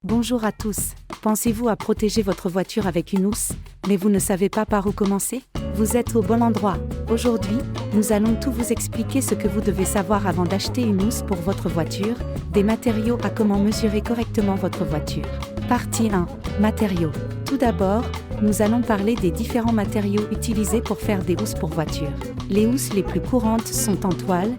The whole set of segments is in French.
Bonjour à tous. Pensez-vous à protéger votre voiture avec une housse, mais vous ne savez pas par où commencer? Vous êtes au bon endroit. Aujourd'hui, nous allons tout vous expliquer ce que vous devez savoir avant d'acheter une housse pour votre voiture, des matériaux à comment mesurer correctement votre voiture. Partie 1. Matériaux. Tout d'abord, nous allons parler des différents matériaux utilisés pour faire des housses pour voiture. Les housses les plus courantes sont en toile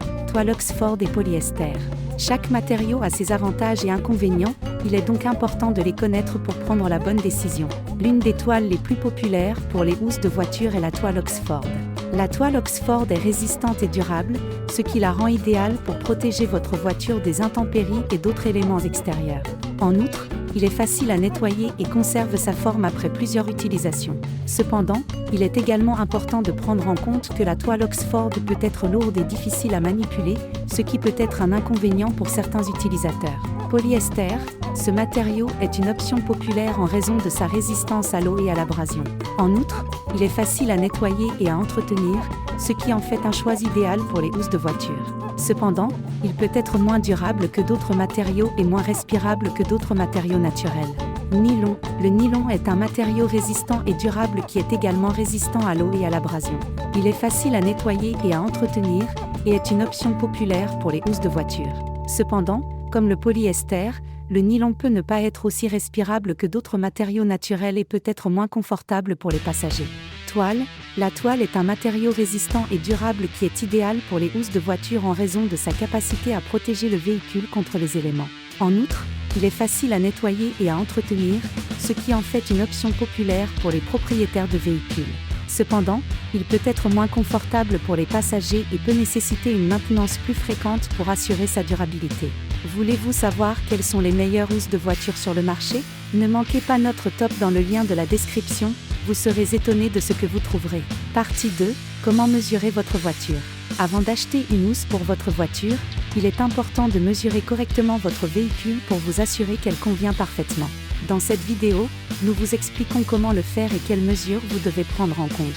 Oxford et polyester. Chaque matériau a ses avantages et inconvénients, il est donc important de les connaître pour prendre la bonne décision. L'une des toiles les plus populaires pour les housses de voiture est la toile Oxford. La toile Oxford est résistante et durable, ce qui la rend idéale pour protéger votre voiture des intempéries et d'autres éléments extérieurs. En outre, il est facile à nettoyer et conserve sa forme après plusieurs utilisations. Cependant, il est également important de prendre en compte que la toile Oxford peut être lourde et difficile à manipuler, ce qui peut être un inconvénient pour certains utilisateurs. Polyester, ce matériau est une option populaire en raison de sa résistance à l'eau et à l'abrasion. En outre, il est facile à nettoyer et à entretenir, ce qui en fait un choix idéal pour les housses de voiture. Cependant, il peut être moins durable que d'autres matériaux et moins respirable que d'autres matériaux naturels. Nylon. Le nylon est un matériau résistant et durable qui est également résistant à l'eau et à l'abrasion. Il est facile à nettoyer et à entretenir, et est une option populaire pour les housses de voiture. Cependant, comme le polyester, le nylon peut ne pas être aussi respirable que d'autres matériaux naturels et peut être moins confortable pour les passagers. Toile. La toile est un matériau résistant et durable qui est idéal pour les housses de voiture en raison de sa capacité à protéger le véhicule contre les éléments. En outre, il est facile à nettoyer et à entretenir, ce qui en fait une option populaire pour les propriétaires de véhicules. Cependant, il peut être moins confortable pour les passagers et peut nécessiter une maintenance plus fréquente pour assurer sa durabilité. Voulez-vous savoir quelles sont les meilleures housses de voiture sur le marché? Ne manquez pas notre top dans le lien de la description, vous serez étonné de ce que vous trouverez. Partie 2. Comment mesurer votre voiture? Avant d'acheter une housse pour votre voiture, il est important de mesurer correctement votre véhicule pour vous assurer qu'elle convient parfaitement. Dans cette vidéo, nous vous expliquons comment le faire et quelles mesures vous devez prendre en compte.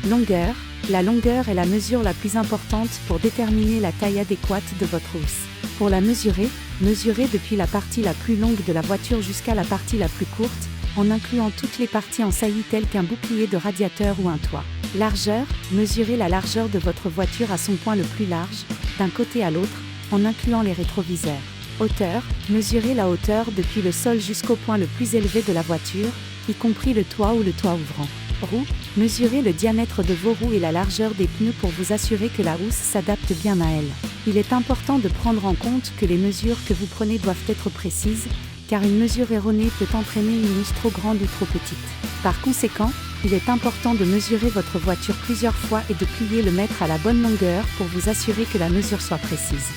Longueur. La longueur est la mesure la plus importante pour déterminer la taille adéquate de votre housse. Pour la mesurer, mesurez depuis la partie la plus longue de la voiture jusqu'à la partie la plus courte, en incluant toutes les parties en saillie telles qu'un bouclier de radiateur ou un toit. Largeur. Mesurez la largeur de votre voiture à son point le plus large, d'un côté à l'autre, en incluant les rétroviseurs. Hauteur. Mesurez la hauteur depuis le sol jusqu'au point le plus élevé de la voiture, y compris le toit ou le toit ouvrant. Roue. Mesurez le diamètre de vos roues et la largeur des pneus pour vous assurer que la housse s'adapte bien à elle. Il est important de prendre en compte que les mesures que vous prenez doivent être précises, car une mesure erronée peut entraîner une housse trop grande ou trop petite. Par conséquent, il est important de mesurer votre voiture plusieurs fois et de plier le mètre à la bonne longueur pour vous assurer que la mesure soit précise.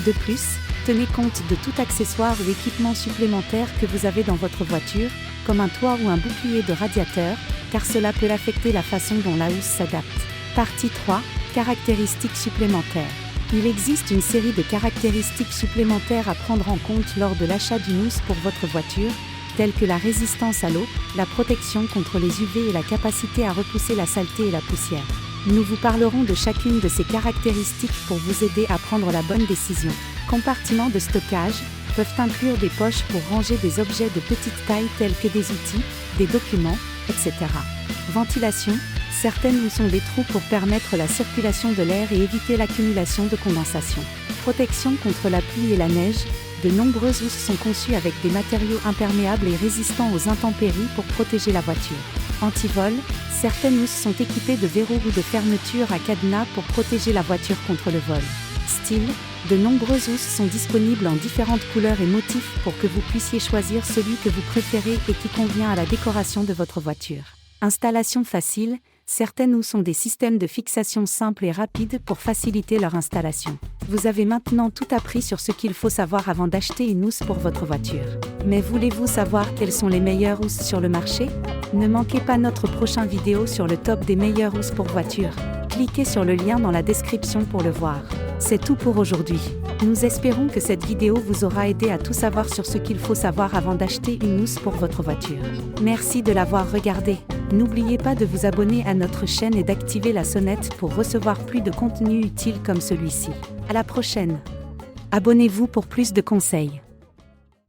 De plus, tenez compte de tout accessoire ou équipement supplémentaire que vous avez dans votre voiture, comme un toit ou un bouclier de radiateur, car cela peut affecter la façon dont la housse s'adapte. Partie 3. Caractéristiques supplémentaires. Il existe une série de caractéristiques supplémentaires à prendre en compte lors de l'achat d'une housse pour votre voiture, telles que la résistance à l'eau, la protection contre les UV et la capacité à repousser la saleté et la poussière. Nous vous parlerons de chacune de ces caractéristiques pour vous aider à prendre la bonne décision. Compartiments de stockage peuvent inclure des poches pour ranger des objets de petite taille tels que des outils, des documents, etc. Ventilation. Certaines housses ont des trous pour permettre la circulation de l'air et éviter l'accumulation de condensation. Protection contre la pluie et la neige. De nombreuses housses sont conçues avec des matériaux imperméables et résistants aux intempéries pour protéger la voiture. Anti-vol. Certaines housses sont équipées de verrous ou de fermetures à cadenas pour protéger la voiture contre le vol. Style. De nombreuses housses sont disponibles en différentes couleurs et motifs pour que vous puissiez choisir celui que vous préférez et qui convient à la décoration de votre voiture. Installation facile. Certaines housses ont des systèmes de fixation simples et rapides pour faciliter leur installation. Vous avez maintenant tout appris sur ce qu'il faut savoir avant d'acheter une housse pour votre voiture. Mais voulez-vous savoir quelles sont les meilleures housses sur le marché? Ne manquez pas notre prochaine vidéo sur le top des meilleures housses pour voiture. Cliquez sur le lien dans la description pour le voir. C'est tout pour aujourd'hui. Nous espérons que cette vidéo vous aura aidé à tout savoir sur ce qu'il faut savoir avant d'acheter une housse pour votre voiture. Merci de l'avoir regardé. N'oubliez pas de vous abonner à notre chaîne et d'activer la sonnette pour recevoir plus de contenu utile comme celui-ci. À la prochaine. Abonnez-vous pour plus de conseils.